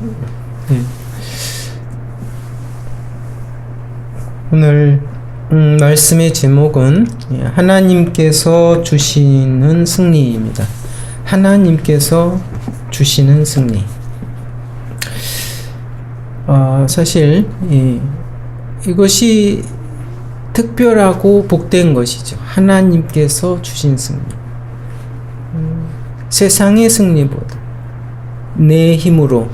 네. 오늘 말씀의 제목은 하나님께서 주시는 승리입니다. 하나님께서 주시는 승리. 사실 이것이 특별하고 복된 것이죠. 하나님께서 주신 승리. 세상의 승리보다 내 힘으로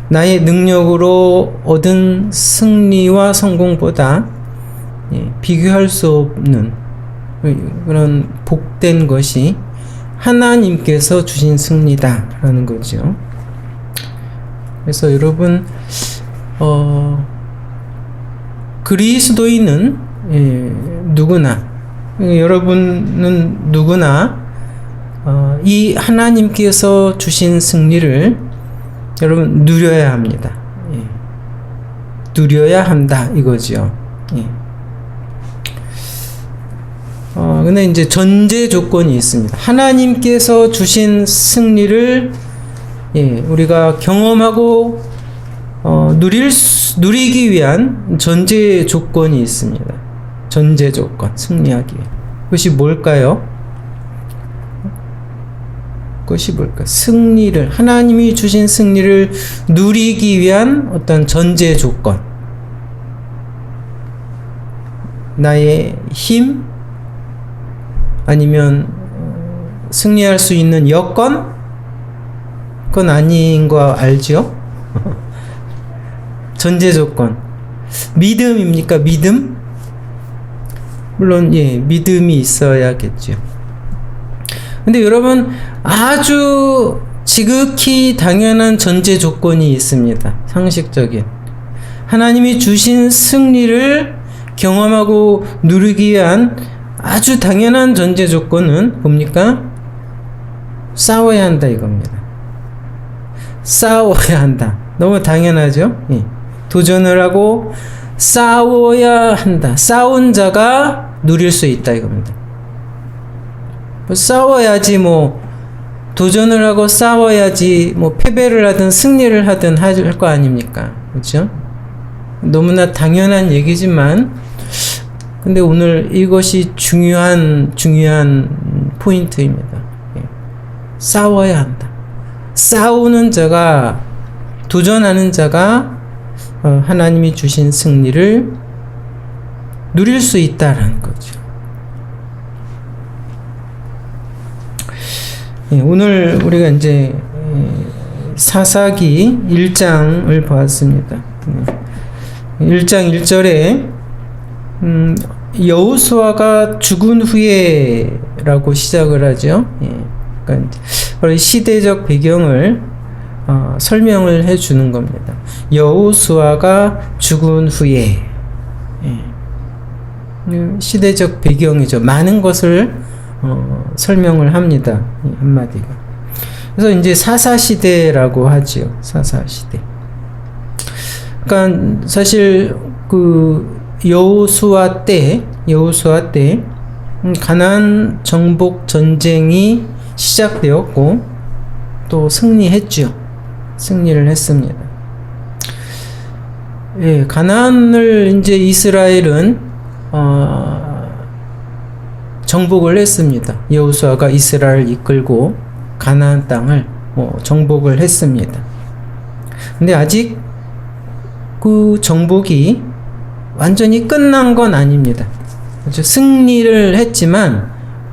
나의 능력으로 얻은 승리와 성공보다 비교할 수 없는 그런 복된 것이 하나님께서 주신 승리다라는 거죠. 그래서 여러분 그리스도인은 누구나 여러분은 누구나 이 하나님께서 주신 승리를 여러분 누려야 합니다. 누려야 한다 이거죠. 근데 이제 전제 조건이 있습니다. 하나님께서 주신 승리를 우리가 경험하고 누리기 위한 전제 조건이 있습니다. 전제 조건, 승리하기 위해. 그것이 뭘까요? 그것이 뭘까? 승리를, 하나님이 주신 승리를 누리기 위한 어떤 전제 조건. 나의 힘? 아니면 승리할 수 있는 여건? 그건 아닌 거 알죠? 전제 조건. 믿음입니까? 믿음? 물론 믿음이 있어야겠죠. 근데 여러분 아주 지극히 당연한 전제 조건이 있습니다. 상식적인. 하나님이 주신 승리를 경험하고 누리기 위한 아주 당연한 전제 조건은 뭡니까? 싸워야 한다 이겁니다. 싸워야 한다. 너무 당연하죠? 도전을 하고 싸워야 한다. 싸운 자가 누릴 수 있다 이겁니다. 싸워야지 도전을 하고 싸워야지 패배를 하든 승리를 하든 할 거 아닙니까? 그렇죠? 너무나 당연한 얘기지만 근데 오늘 이것이 중요한 포인트입니다. 싸워야 한다. 싸우는 자가 도전하는 자가 하나님이 주신 승리를 누릴 수 있다라는 거죠. 오늘 우리가 이제 사사기 1장을 보았습니다. 1장 1절에 여호수아가 죽은 후에라고 시작을 하죠. 그러니까 시대적 배경을 설명을 해주는 겁니다. 여호수아가 죽은 후에 시대적 배경이죠. 많은 것을 설명을 합니다. 한마디가. 그래서 이제 사사시대라고 하지요. 사사시대. 그러니까 사실 여호수아 때 가나안 정복 전쟁이 시작되었고 또 승리했죠. 승리를 했습니다. 가나안을 이제 이스라엘은 정복을 했습니다. 여호수아가 이스라엘을 이끌고 가나안 땅을 정복을 했습니다. 근데 아직 그 정복이 완전히 끝난 건 아닙니다. 그렇죠? 승리를 했지만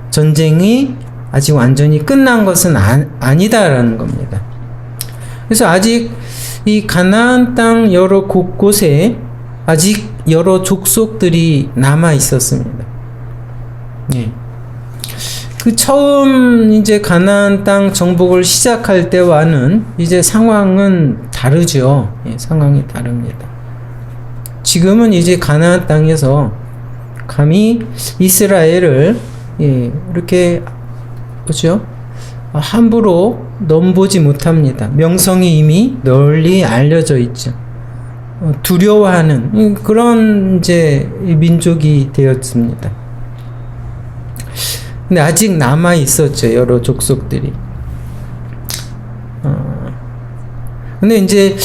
전쟁이 아직 완전히 끝난 것은 아니다라는 겁니다. 그래서 아직 이 가나안 땅 여러 곳곳에 아직 여러 족속들이 남아 있었습니다. 그 처음 이제 가나안 땅 정복을 시작할 때와는 이제 상황은 다르죠. 상황이 다릅니다. 지금은 이제 가나안 땅에서 감히 이스라엘을 이렇게 그렇죠? 함부로 넘보지 못합니다. 명성이 이미 널리 알려져 있죠. 두려워하는 그런 이제 민족이 되었습니다. 근데 아직 남아 있었죠. 여러 족속들이. 근데 이제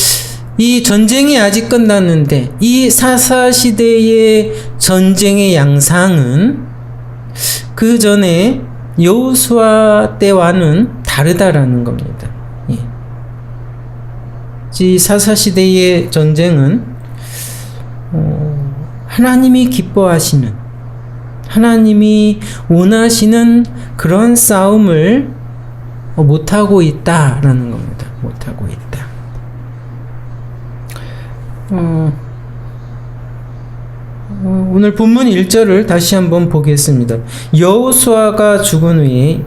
이 전쟁이 아직 끝났는데 이 사사시대의 전쟁의 양상은 그 전에 여호수아 때와는 다르다라는 겁니다. 예. 이 사사시대의 전쟁은 하나님이 기뻐하시는, 하나님이 원하시는 그런 싸움을 못하고 있다라는 겁니다. 못하고 있다. 오늘 본문 1절을 다시 한번 보겠습니다. 여호수아가 죽은 후에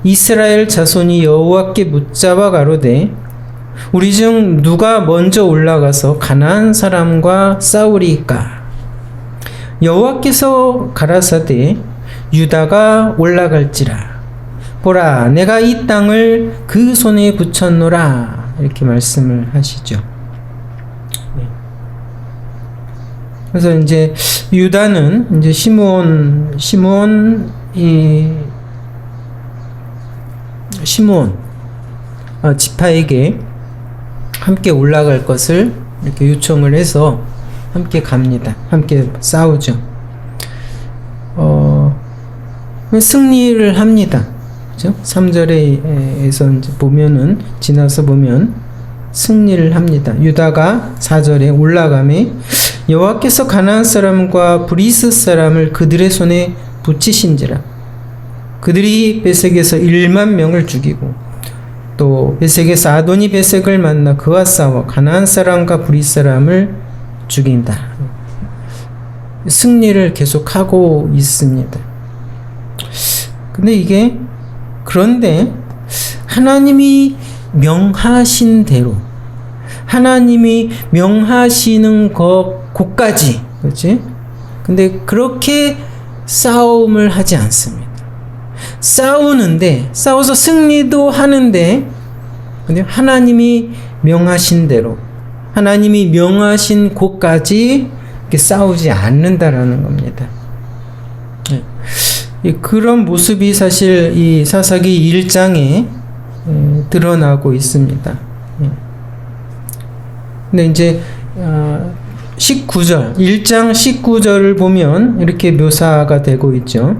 이스라엘 자손이 여호와께 묻잡아 가로되 우리 중 누가 먼저 올라가서 가나안 사람과 싸우리까? 여호와께서 가라사대 유다가 올라갈지라. 보라, 내가 이 땅을 그 손에 붙였노라. 이렇게 말씀을 하시죠. 그래서 이제 유다는 이제 시므온 지파에게 함께 올라갈 것을 이렇게 요청을 해서 함께 갑니다. 함께 싸우죠. 승리를 합니다. 그죠? 3절에서 이제 보면은, 지나서 보면 승리를 합니다. 유다가 4절에 올라가매 여호와께서 가나안 사람과 브리스 사람을 그들의 손에 붙이신지라. 그들이 베색에서 1만 명을 죽이고 또 베색에서 아도니 베색을 만나 그와 싸워 가나안 사람과 브리스 사람을 죽인다. 승리를 계속하고 있습니다. 근데 이게, 그런데 하나님이 명하신 대로, 하나님이 명하시는 곳까지, 그렇지? 근데 그렇게 싸움을 하지 않습니다. 싸우는데, 싸워서 승리도 하는데, 근데 하나님이 명하신 대로, 하나님이 명하신 곳까지 이렇게 싸우지 않는다라는 겁니다. 그런 모습이 사실 이 사사기 1장에 드러나고 있습니다. 근데 이제 19절, 1장 19절을 보면 이렇게 묘사가 되고 있죠.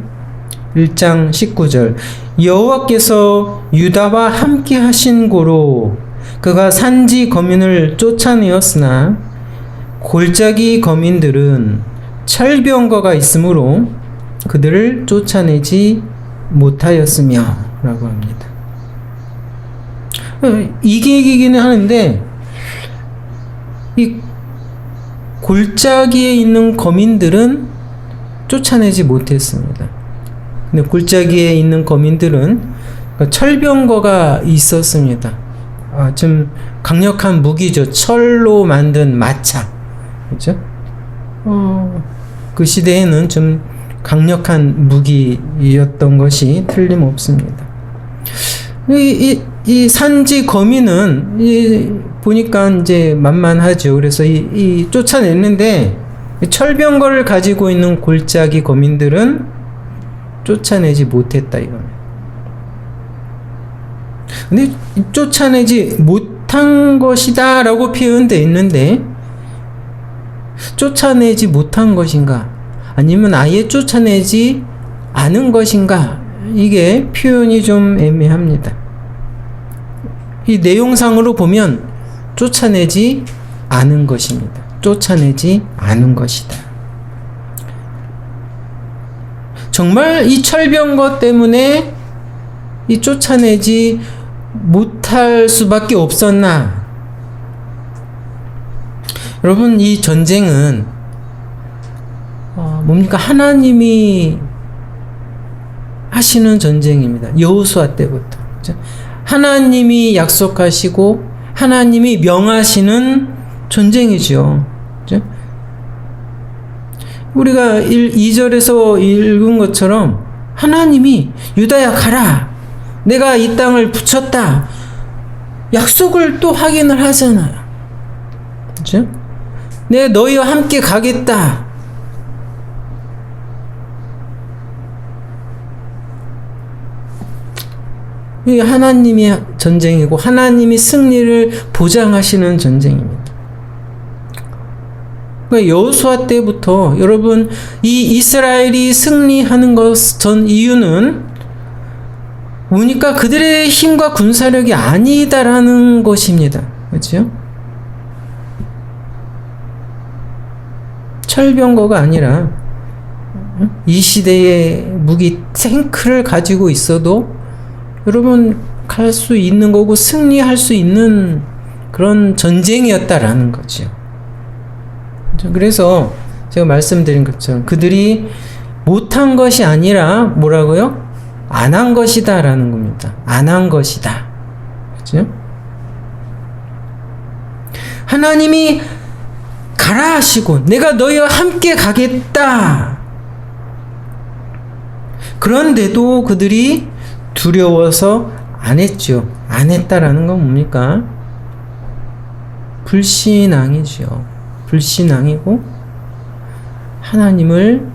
1장 19절, 여호와께서 유다와 함께 하신 고로 그가 산지 거민을 쫓아내었으나 골짜기 거민들은 철병거가 있으므로 그들을 쫓아내지 못하였으며 라고 합니다. 이기기는 하는데 이 골짜기에 있는 거민들은 쫓아내지 못했습니다. 근데 골짜기에 있는 거민들은 철병거가 있었습니다. 좀 강력한 무기죠. 철로 만든 마차. 그죠? 그 시대에는 좀 강력한 무기였던 것이 틀림없습니다. 이 산지 거민은 보니까 이제 만만하죠. 그래서 이 쫓아냈는데 철병거를 가지고 있는 골짜기 거민들은 쫓아내지 못했다 이거는. 근데 쫓아내지 못한 것이다라고 표현되어 있는데 쫓아내지 못한 것인가? 아니면 아예 쫓아내지 않은 것인가? 이게 표현이 좀 애매합니다. 이 내용상으로 보면 쫓아내지 않은 것입니다. 쫓아내지 않은 것이다. 정말 이 철병거 때문에 이 쫓아내지 못할 수밖에 없었나? 여러분, 이 전쟁은 뭡니까? 하나님이 하시는 전쟁입니다. 여호수아 때부터. 그렇죠? 하나님이 약속하시고 하나님이 명하시는 전쟁이죠. 그렇죠? 우리가 2절에서 읽은 것처럼 하나님이 유다야 가라. 내가 이 땅을 붙였다. 약속을 또 확인을 하잖아요. 그렇죠? 내가 너희와 함께 가겠다. 이게 하나님의 전쟁이고 하나님이 승리를 보장하시는 전쟁입니다. 그러니까 여호수아 때부터 여러분 이 이스라엘이 승리하는 전 이유는 보니까 그들의 힘과 군사력이 아니다라는 것입니다. 그렇죠? 철병거가 아니라 이 시대의 무기 탱크를 가지고 있어도 여러분 갈 수 있는 거고 승리할 수 있는 그런 전쟁이었다라는 거죠. 그래서 제가 말씀드린 것처럼 그들이 못한 것이 아니라 뭐라고요? 안 한 것이다 라는 겁니다. 안 한 것이다. 그렇죠? 하나님이 가라 하시고 내가 너희와 함께 가겠다. 그런데도 그들이 두려워서 안 했죠. 안 했다라는 건 뭡니까? 불신앙이죠. 불신앙이고 하나님을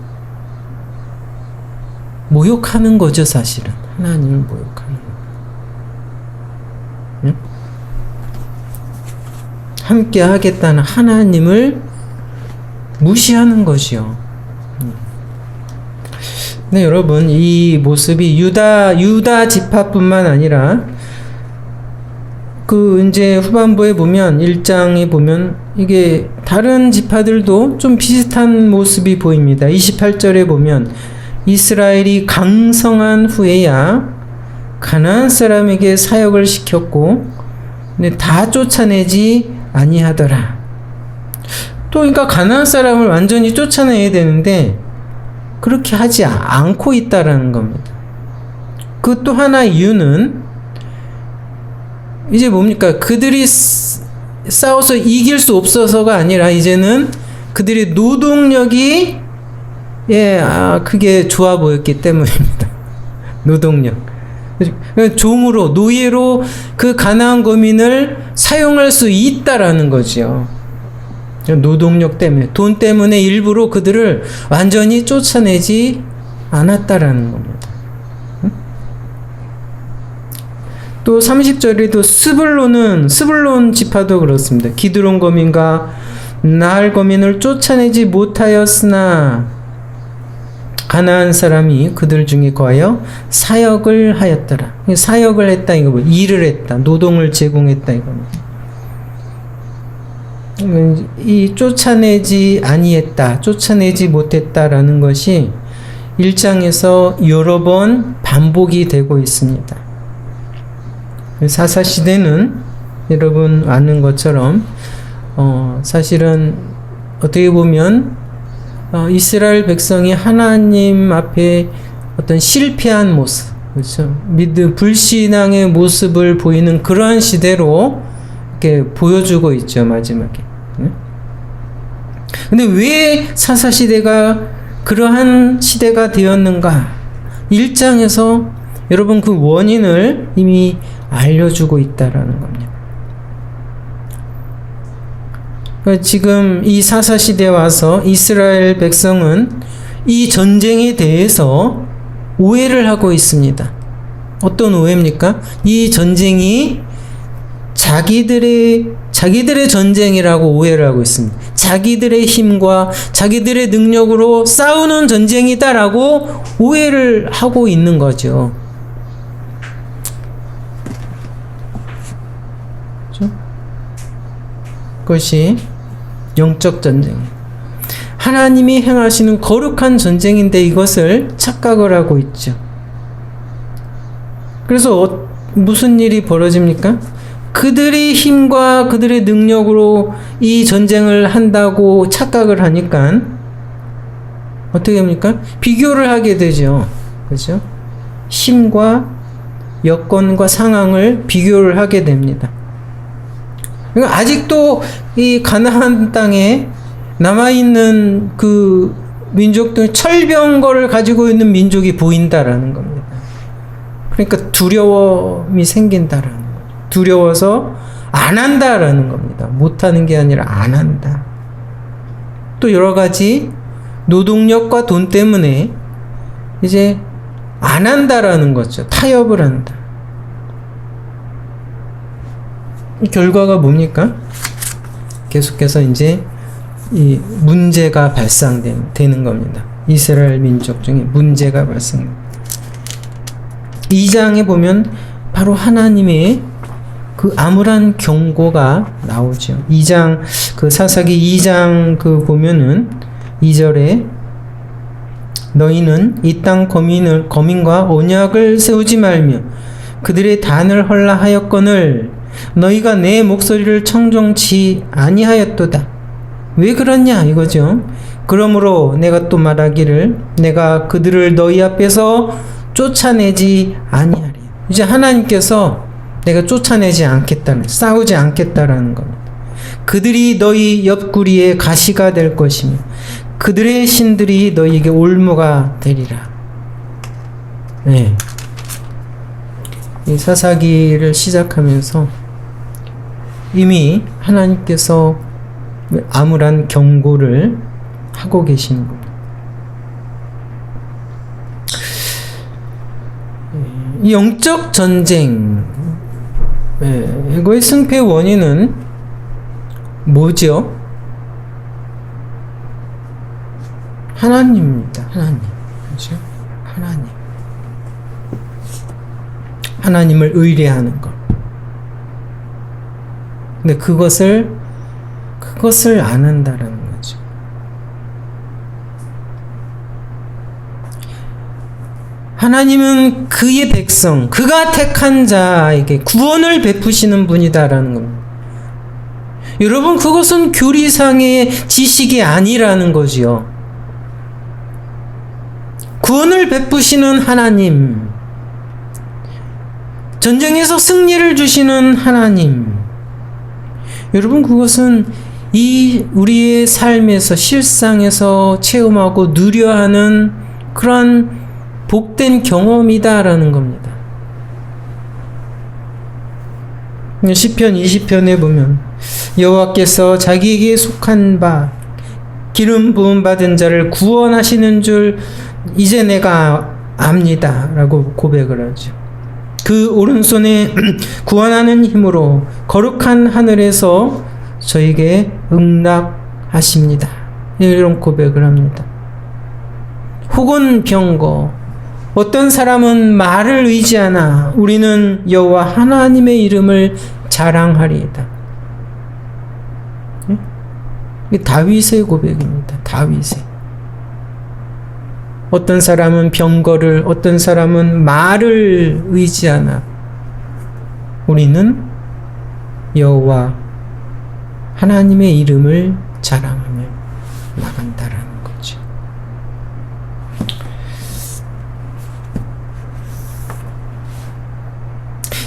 모욕하는 거죠, 사실은. 하나님을 모욕하는 거. 응? 함께 하겠다는 하나님을 무시하는 것이요. 네, 여러분, 이 모습이 유다 지파뿐만 아니라 이제 후반부에 보면 1장에 보면 이게 다른 지파들도 좀 비슷한 모습이 보입니다. 28절에 보면 이스라엘이 강성한 후에야 가나안 사람에게 사역을 시켰고 근데 다 쫓아내지 아니하더라. 또 그러니까 가나안 사람을 완전히 쫓아내야 되는데 그렇게 하지 않고 있다라는 겁니다. 그 또 하나 이유는 이제 뭡니까? 그들이 싸워서 이길 수 없어서가 아니라 이제는 그들의 노동력이 그게 좋아 보였기 때문입니다. 노동력. 종으로, 노예로 그 가나안 거민을 사용할 수 있다라는 거죠. 노동력 때문에, 돈 때문에 일부러 그들을 완전히 쫓아내지 않았다라는 겁니다. 또 30절에도 스불론 지파도 그렇습니다. 기드론 거민과 나할 거민을 쫓아내지 못하였으나 가나안 사람이 그들 중에 거하여 사역을 하였더라. 사역을 했다 이거 뭐 일을 했다, 노동을 제공했다 이겁니다. 이 쫓아내지 아니했다, 쫓아내지 못했다라는 것이 1장에서 여러 번 반복이 되고 있습니다. 사사시대는 여러분 아는 것처럼 사실은 어떻게 보면 이스라엘 백성이 하나님 앞에 어떤 실패한 모습, 그렇죠? 불신앙의 모습을 보이는 그러한 시대로 이렇게 보여주고 있죠, 마지막에. 근데 왜 사사시대가 그러한 시대가 되었는가? 1장에서 여러분 그 원인을 이미 알려주고 있다라는 겁니다. 그러니까 지금 이 사사시대에 와서 이스라엘 백성은 이 전쟁에 대해서 오해를 하고 있습니다. 어떤 오해입니까? 이 전쟁이 자기들의 전쟁이라고 오해를 하고 있습니다. 자기들의 힘과 자기들의 능력으로 싸우는 전쟁이다라고 오해를 하고 있는 거죠. 그렇죠? 그것이 영적 전쟁. 하나님이 행하시는 거룩한 전쟁인데 이것을 착각을 하고 있죠. 그래서 무슨 일이 벌어집니까? 그들의 힘과 그들의 능력으로 이 전쟁을 한다고 착각을 하니까 어떻게 합니까? 비교를 하게 되죠. 그렇죠? 힘과 여건과 상황을 비교를 하게 됩니다. 그러니까 아직도 이 가나안 땅에 남아있는 그 민족들, 철병거를 가지고 있는 민족이 보인다라는 겁니다. 그러니까 두려움이 생긴다라는 거죠. 두려워서 안 한다라는 겁니다. 못하는 게 아니라 안 한다. 또 여러 가지 노동력과 돈 때문에 이제 안 한다라는 거죠. 타협을 한다. 이 결과가 뭡니까? 계속해서 이제 이 문제가 발생되는 겁니다. 이스라엘 민족 중에 문제가 발생됩니다. 2장에 보면 바로 하나님의 그 암울한 경고가 나오죠. 2장 그 사사기 2장 그 보면은 2절에 너희는 이 땅 거민과 언약을 세우지 말며 그들의 단을 헐라 하였거늘 너희가 내 목소리를 청종치 아니하였도다. 왜 그러냐 이거죠. 그러므로 내가 또 말하기를 내가 그들을 너희 앞에서 쫓아내지 아니하리. 이제 하나님께서 내가 쫓아내지 않겠다는, 싸우지 않겠다라는 겁니다. 그들이 너희 옆구리에 가시가 될 것이며 그들의 신들이 너희에게 올무가 되리라. 네. 이 사사기를 시작하면서 이미 하나님께서 암울한 경고를 하고 계시는 겁니다. 이 영적 전쟁, 이거의 승패 원인은 뭐죠? 하나님입니다. 하나님. 그렇죠? 하나님. 하나님을 의뢰하는 것. 근데 그것을 안 한다라는 거죠. 하나님은 그의 백성, 그가 택한 자에게 구원을 베푸시는 분이다라는 겁니다. 여러분, 그것은 교리상의 지식이 아니라는 거지요. 구원을 베푸시는 하나님, 전쟁에서 승리를 주시는 하나님. 여러분, 그것은 우리의 삶에서 실상에서 체험하고 누려하는 그런 복된 경험이다라는 겁니다. 시편 20편에 보면 여호와께서 자기에게 속한 바 기름 부음 받은 자를 구원하시는 줄 이제 내가 압니다 라고 고백을 하죠. 그 오른손에 구원하는 힘으로 거룩한 하늘에서 저에게 응답하십니다. 이런 고백을 합니다. 혹은 병거 어떤 사람은 말을 의지하나 우리는 여호와 하나님의 이름을 자랑하리이다. 다윗의 고백입니다. 다윗의. 어떤 사람은 병거를, 어떤 사람은 말을 의지하나 우리는 여호와 하나님의 이름을 자랑하며 나간다라는 거죠.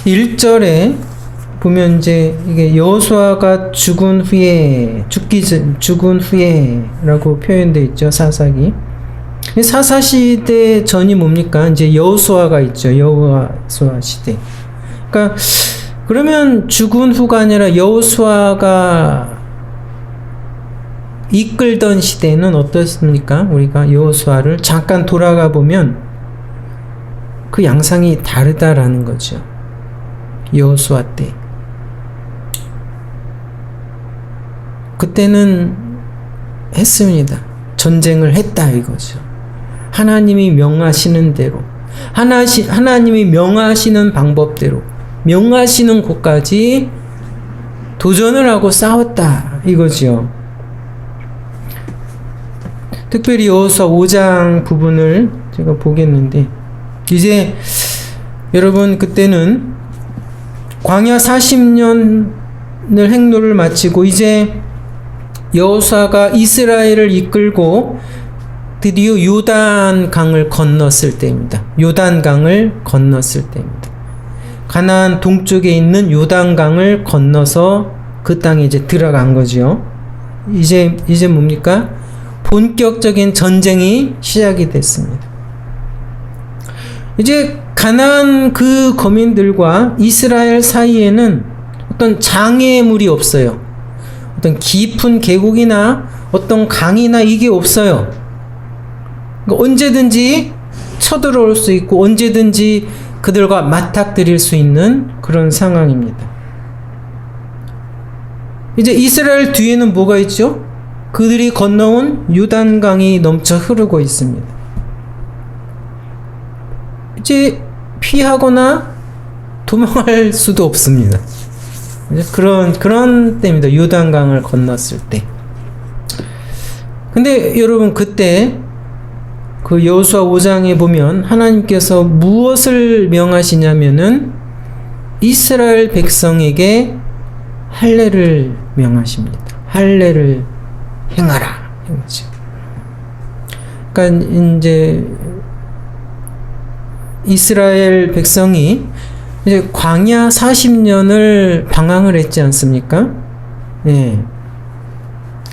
(1절에) 보면 이제 이게 여호수아가 죽은 후에라고 표현되어 있죠. 사사기. 사사 시대 전이 뭡니까? 이제 여호수아가 있죠. 여호수아 시대. 그러니까 그러면 죽은 후가 아니라 여호수아가 이끌던 시대는 어떻습니까? 우리가 여호수아를 잠깐 돌아가 보면 그 양상이 다르다라는 거죠. 여호수아 때. 그때는 했습니다. 전쟁을 했다 이거죠. 하나님이 명하시는 대로, 하나님이 명하시는 방법대로, 명하시는 곳까지 도전을 하고 싸웠다 이거죠. 특별히 여호수아 5장 부분을 제가 보겠는데, 이제 여러분 그때는 광야 40년을 행로를 마치고 이제 여호수아가 이스라엘을 이끌고 드디어 요단강을 건넜을 때입니다. 요단강을 건넜을 때입니다. 가나안 동쪽에 있는 요단강을 건너서 그 땅에 이제 들어간 거죠. 이제 뭡니까? 본격적인 전쟁이 시작이 됐습니다. 이제 가나안 그 거민들과 이스라엘 사이에는 어떤 장애물이 없어요. 어떤 깊은 계곡이나 어떤 강이나 이게 없어요. 그러니까 언제든지 쳐들어올 수 있고 언제든지 그들과 맞닥뜨릴 수 있는 그런 상황입니다. 이제 이스라엘 뒤에는 뭐가 있죠? 그들이 건너온 요단강이 넘쳐 흐르고 있습니다. 이제 피하거나 도망할 수도 없습니다. 그런 때입니다. 요단강을 건넜을 때. 근데 여러분, 그때 그 여호수아 5장에 보면 하나님께서 무엇을 명하시냐면은 이스라엘 백성에게 할례를 명하십니다. 할례를 행하라. 이거죠. 그러니까 이제 이스라엘 백성이 이제 광야 40년을 방황을 했지 않습니까? 예.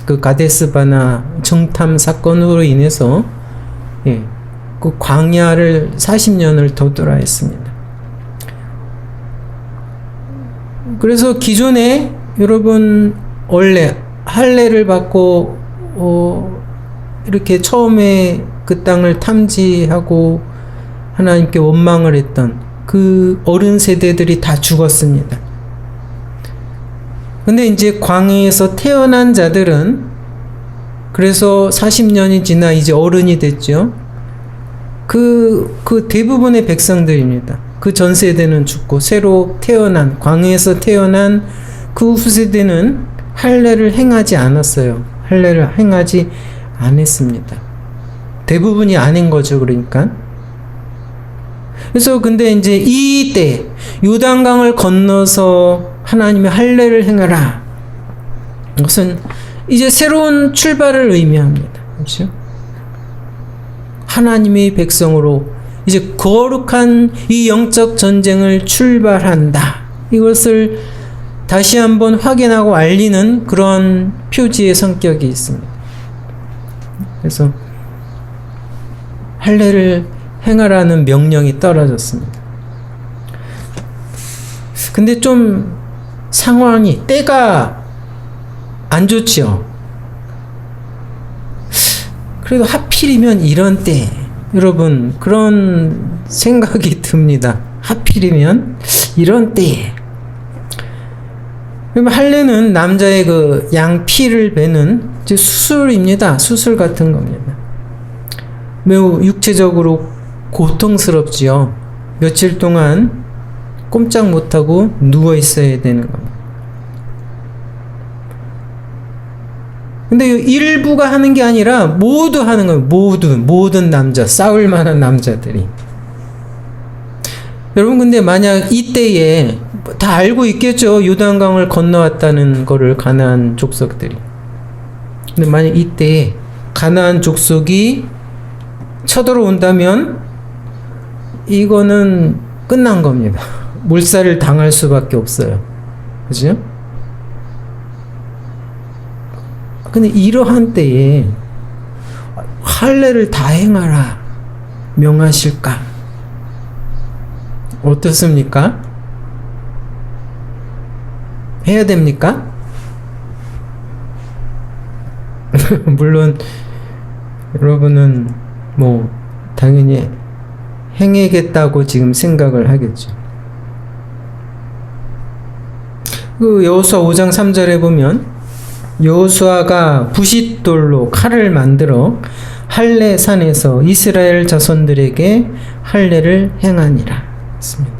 그 가데스바나 정탐 사건으로 인해서 예. 그 광야를 40년을 도달하 했습니다. 그래서 기존에 여러분 원래 할례를 받고 이렇게 처음에 그 땅을 탐지하고 하나님께 원망을 했던 그 어른 세대들이 다 죽었습니다. 근데 이제 광야에서 태어난 자들은 그래서 40년이 지나 이제 어른이 됐죠. 그 대부분의 백성들입니다. 그 전 세대는 죽고 새로 태어난 광야에서 태어난 그 후세대는 할례를 행하지 않았어요. 할례를 행하지 않았습니다. 대부분이 아닌 거죠. 그러니까. 그래서 근데 이제 이때 요단강을 건너서 하나님의 할례를 행하라. 이것은 이제 새로운 출발을 의미합니다. 그렇죠? 하나님의 백성으로 이제 거룩한 이 영적 전쟁을 출발한다. 이것을 다시 한번 확인하고 알리는 그런 표지의 성격이 있습니다. 그래서 할례를 행하라는 명령이 떨어졌습니다. 근데 좀 상황이 때가 안 좋지요. 그래도 하필이면 이런 때 여러분 그런 생각이 듭니다. 하필이면 이런 때에 할례는 남자의 그 양피를 베는 수술입니다. 수술 같은 겁니다. 매우 육체적으로 고통스럽지요. 며칠 동안 꼼짝 못하고 누워 있어야 되는 겁니다. 근데 일부가 하는 게 아니라 모두 하는 거예요. 모든 남자, 싸울 만한 남자들이. 여러분, 근데 만약 이때에 다 알고 있겠죠. 요단강을 건너왔다는 거를 가나안 족속들이. 근데 만약 이때에 가나안 족속이 쳐들어온다면 이거는 끝난 겁니다. 몰살을 당할 수밖에 없어요. 그죠? 근데 이러한 때에 할례를 다 행하라 명하실까? 어떻습니까? 해야 됩니까? 물론 여러분은 뭐 당연히 행해겠다고 지금 생각을 하겠죠. 그 여호수아 5장 3절에 보면 여호수아가 부싯돌로 칼을 만들어 할례 산에서 이스라엘 자손들에게 할례를 행하니라 했습니다.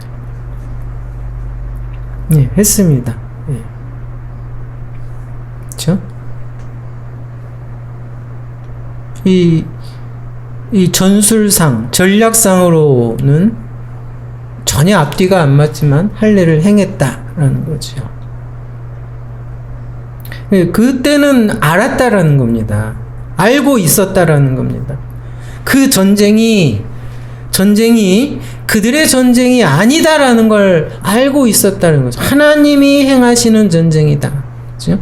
네, 했습니다. 네. 그렇죠? 이 전술상, 전략상으로는 전혀 앞뒤가 안 맞지만 할례를 행했다라는 거죠. 그때는 알았다라는 겁니다. 알고 있었다라는 겁니다. 그 전쟁이 그들의 전쟁이 아니다라는 걸 알고 있었다는 거죠. 하나님이 행하시는 전쟁이다. 그렇죠?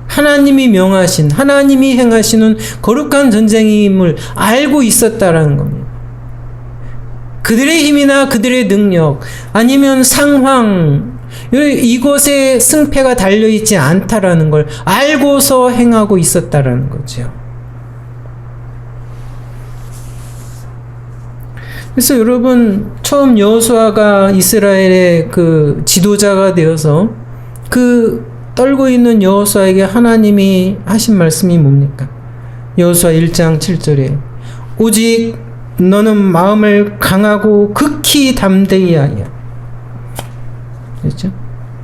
하나님이 명하신, 하나님이 행하시는 거룩한 전쟁임을 알고 있었다라는 겁니다. 그들의 힘이나 그들의 능력, 아니면 상황, 이곳에 승패가 달려있지 않다라는 걸 알고서 행하고 있었다라는 거죠. 그래서 여러분, 처음 여호수아가 이스라엘의 그 지도자가 되어서 그 떨고 있는 여호수아에게 하나님이 하신 말씀이 뭡니까? 여호수아 1장 7절에 오직 너는 마음을 강하고 극히 담대히 하여. 그렇죠?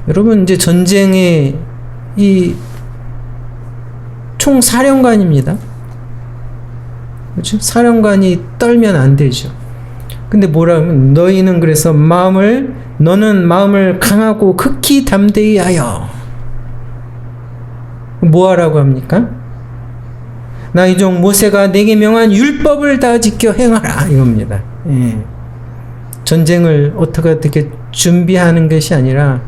여러분 이제 전쟁의 이 총사령관입니다. 그렇죠? 사령관이 떨면 안 되죠. 근데 뭐라 하면 너희는 그래서 너는 마음을 강하고 극히 담대히 하여. 뭐 하라고 합니까? 나의 종 모세가 내게 명한 율법을 다 지켜 행하라 이겁니다. 예. 전쟁을 어떻게 준비하는 것이 아니라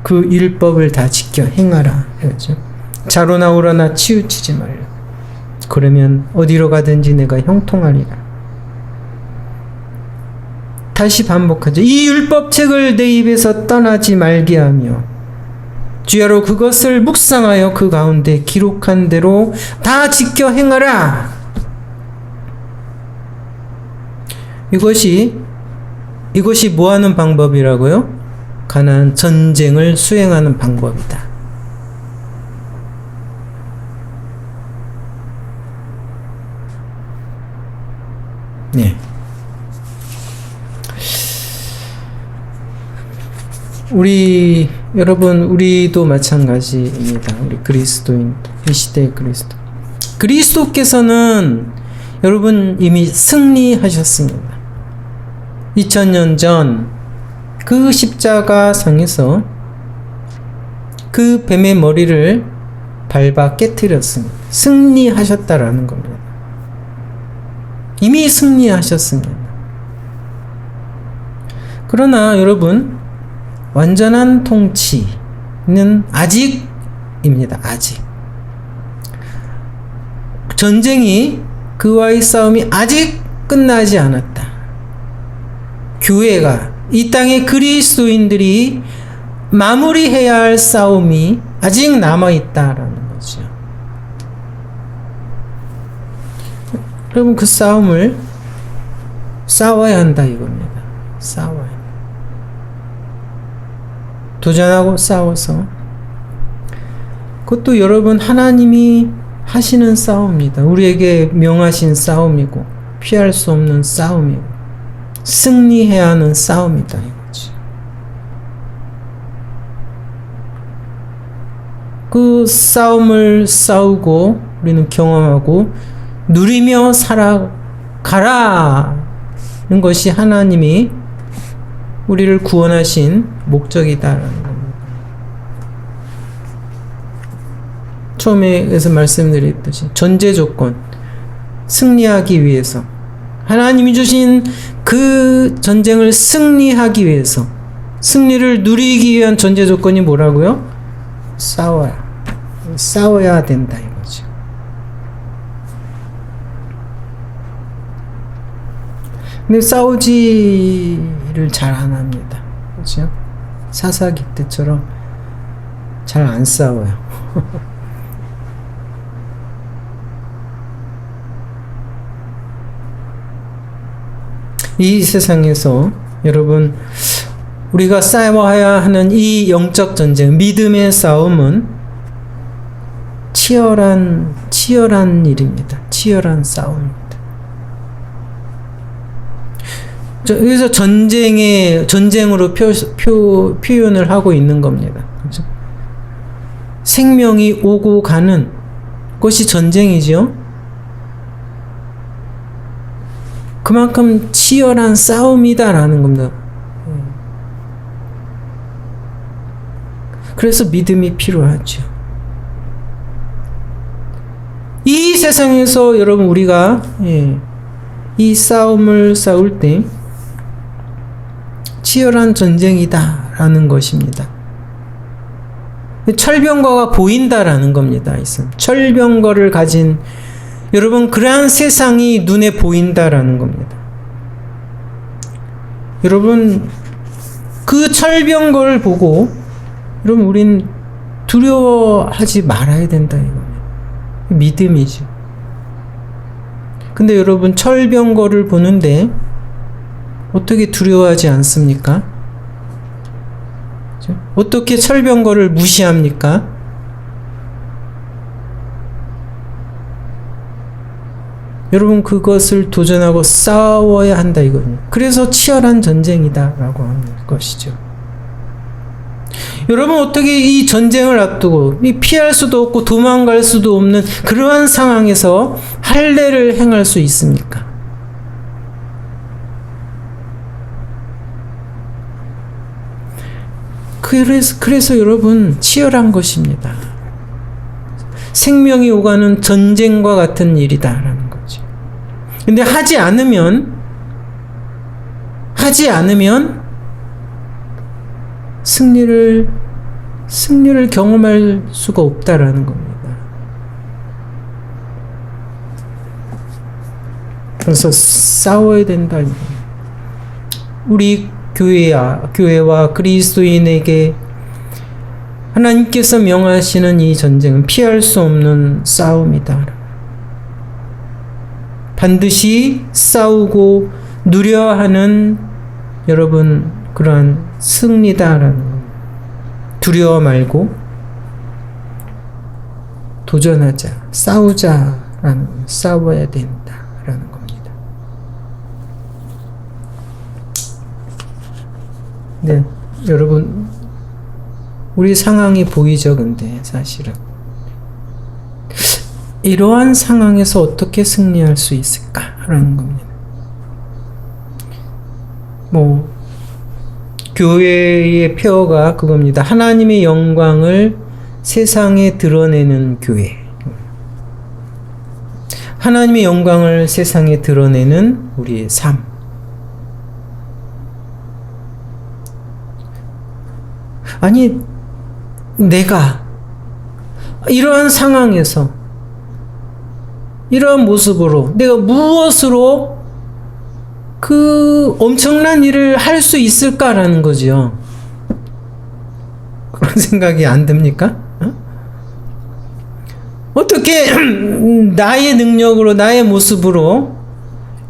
그 율법을 다 지켜 행하라. 그렇죠? 자로나 우러나 치우치지 말라. 그러면 어디로 가든지 내가 형통하리라. 다시 반복하죠. 이 율법책을 내 입에서 떠나지 말게 하며 주야로 그것을 묵상하여 그 가운데 기록한 대로 다 지켜 행하라. 이것이 뭐 하는 방법이라고요? 가나안 전쟁을 수행하는 방법이다. 네. 여러분, 우리도 마찬가지입니다. 우리 그리스도인, 이 시대의 그리스도께서는 여러분 이미 승리하셨습니다. 2000년 전 그 십자가상에서 그 뱀의 머리를 밟아 깨뜨렸습니다. 승리하셨다라는 겁니다. 이미 승리하셨습니다. 그러나 여러분, 완전한 통치는 아직입니다. 아직. 전쟁이, 그와의 싸움이 아직 끝나지 않았다. 교회가, 이 땅의 그리스도인들이 마무리해야 할 싸움이 아직 남아있다라는 거죠. 여러분, 그 싸움을 싸워야 한다 이겁니다. 싸워야. 도전하고 싸워서. 그것도 여러분 하나님이 하시는 싸움입니다. 우리에게 명하신 싸움이고 피할 수 없는 싸움이고 승리해야 하는 싸움이다 이거지. 그 싸움을 싸우고 우리는 경험하고 누리며 살아가라는 것이 하나님이 우리를 구원하신 목적이다라는 겁니다. 처음에서 말씀드렸듯이 전제 조건, 승리하기 위해서 하나님이 주신 그 전쟁을 승리하기 위해서, 승리를 누리기 위한 전제 조건이 뭐라고요? 싸워야 된다 이거죠. 근데 싸우지를 잘 안 합니다. 그렇죠? 사사기 때처럼 잘 안 싸워요. 이 세상에서 여러분 우리가 싸워야 하는 이 영적 전쟁, 믿음의 싸움은 치열한 일입니다. 치열한 싸움입니다. 여기서 전쟁으로 표현을 하고 있는 겁니다. 그렇죠? 생명이 오고 가는 것이 전쟁이죠. 그만큼 치열한 싸움이다라는 겁니다. 그래서 믿음이 필요하죠. 이 세상에서 여러분 우리가 이 싸움을 싸울 때 치열한 전쟁이다라는 것입니다. 철병거가 보인다라는 겁니다. 철병거를 가진 여러분, 그러한 세상이 눈에 보인다라는 겁니다. 여러분, 그 철병거를 보고 여러분 우린 두려워하지 말아야 된다 이겁니다. 믿음이죠. 근데 여러분 철병거를 보는데 어떻게 두려워하지 않습니까? 어떻게 철병거를 무시합니까? 여러분, 그것을 도전하고 싸워야 한다 이거예요. 그래서 치열한 전쟁이다라고 하는 것이죠. 여러분, 어떻게 이 전쟁을 앞두고 피할 수도 없고 도망갈 수도 없는 그러한 상황에서 할례를 행할 수 있습니까? 그래서 여러분, 치열한 것입니다. 생명이 오가는 전쟁과 같은 일이다라는 거죠. 근데 하지 않으면 승리를 경험할 수가 없다라는 겁니다. 그래서 싸워야 된다. 우리 교회와 그리스도인에게 하나님께서 명하시는 이 전쟁은 피할 수 없는 싸움이다. 반드시 싸우고 누려야 하는 여러분 그러한 승리다라는 것. 두려워 말고 도전하자, 싸우자라는 것. 싸워야 된다라는 겁니다. 네, 여러분, 우리 상황이 보이죠, 근데 사실은. 이러한 상황에서 어떻게 승리할 수 있을까라는 겁니다. 교회의 표어가 그겁니다. 하나님의 영광을 세상에 드러내는 교회. 하나님의 영광을 세상에 드러내는 우리의 삶. 아니, 내가 이러한 상황에서 이러한 모습으로 내가 무엇으로 그 엄청난 일을 할 수 있을까라는 거죠. 그런 생각이 안 듭니까? 어떻게 나의 능력으로, 나의 모습으로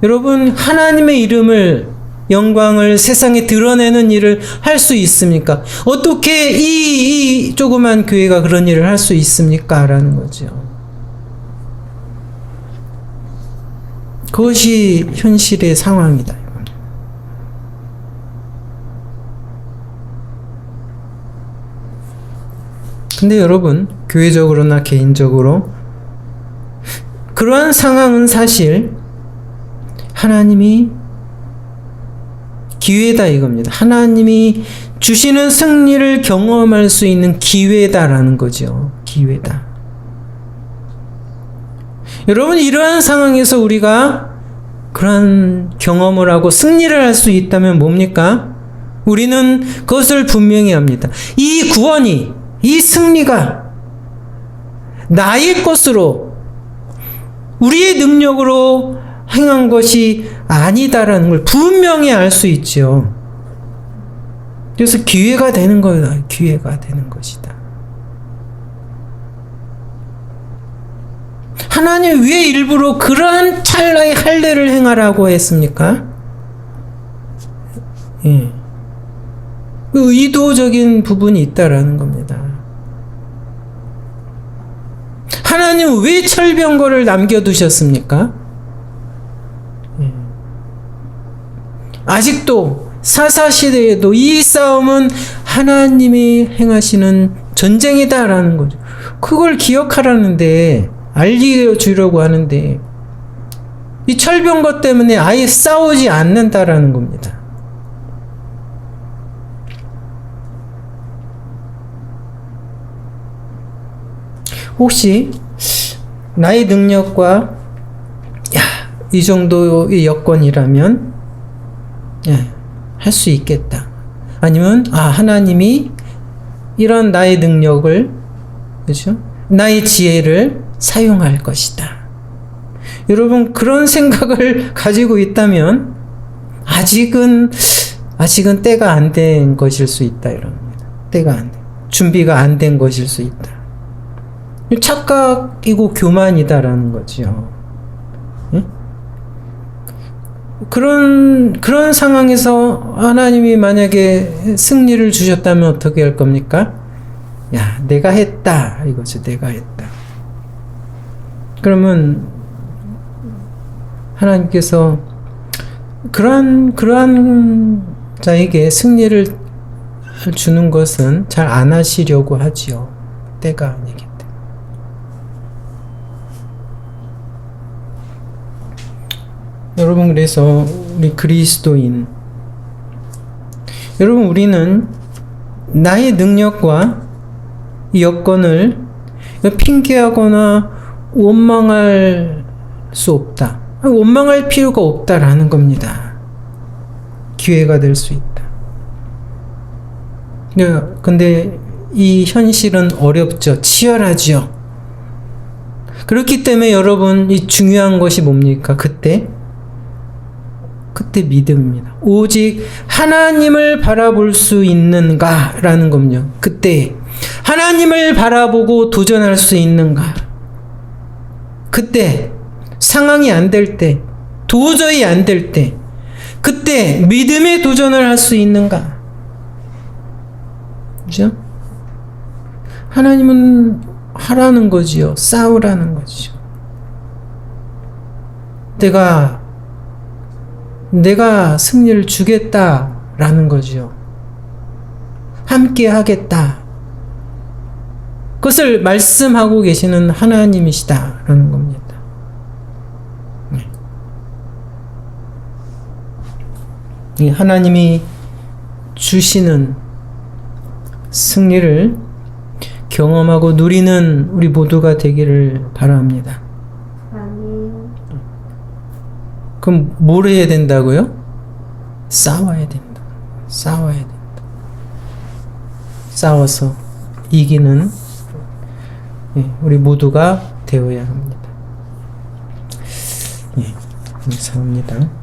여러분 하나님의 이름을, 영광을 세상에 드러내는 일을 할 수 있습니까? 어떻게 이 조그만 교회가 그런 일을 할 수 있습니까? 라는 거죠. 그것이 현실의 상황이다. 근데 여러분, 교회적으로나 개인적으로 그러한 상황은 사실 하나님이 기회다 이겁니다. 하나님이 주시는 승리를 경험할 수 있는 기회다라는 거죠. 기회다. 여러분, 이러한 상황에서 우리가 그러한 경험을 하고 승리를 할 수 있다면 뭡니까? 우리는 그것을 분명히 합니다. 이 구원이, 이 승리가 나의 것으로, 우리의 능력으로 행한 것이 아니다라는 걸 분명히 알 수 있죠. 그래서 기회가 되는 거다. 기회가 되는 것이다. 하나님 왜 일부러 그러한 찰나의 할례를 행하라고 했습니까? 예. 의도적인 부분이 있다라는 겁니다. 하나님 왜 철병거를 남겨두셨습니까? 예. 아직도 사사시대에도 이 싸움은 하나님이 행하시는 전쟁이다라는 거죠. 그걸 기억하라는데, 알려주려고 하는데, 이 철병거 때문에 아예 싸우지 않는다라는 겁니다. 혹시 나의 능력과 이 정도의 여건이라면 할 수 있겠다. 아니면 하나님이 이런 나의 능력을, 그렇죠? 나의 지혜를 사용할 것이다. 여러분, 그런 생각을 가지고 있다면 아직은 때가 안 된 것일 수 있다. 이런 겁니다. 때가 안 돼. 준비가 안 된 것일 수 있다. 착각이고 교만이다라는 거죠. 예? 그런 상황에서 하나님이 만약에 승리를 주셨다면 어떻게 할 겁니까? 야, 내가 했다. 이거죠. 내가 했다. 그러면 하나님께서 그러한 자에게 승리를 주는 것은 잘 안 하시려고 하지요. 때가 아니기 때문에. 여러분, 그래서 우리 그리스도인, 여러분, 우리는 나의 능력과 여건을 핑계하거나 원망할 수 없다. 원망할 필요가 없다라는 겁니다. 기회가 될 수 있다. 근데 이 현실은 어렵죠. 치열하죠. 그렇기 때문에 여러분, 이 중요한 것이 뭡니까? 그때 믿음입니다. 오직 하나님을 바라볼 수 있는가라는 겁니다. 그때 하나님을 바라보고 도전할 수 있는가? 그때 상황이 안 될 때, 도저히 안 될 때, 그때 믿음의 도전을 할 수 있는가? 그죠? 하나님은 하라는 거지요. 싸우라는 거지요. 내가 승리를 주겠다라는 거지요. 함께 하겠다. 그것을 말씀하고 계시는 하나님이시다라는 겁니다. 이 하나님이 주시는 승리를 경험하고 누리는 우리 모두가 되기를 바랍니다. 그럼 뭘 해야 된다고요? 싸워야 된다. 싸워야 된다. 싸워서 이기는 우리 모두가 되어야 합니다. 감사합니다.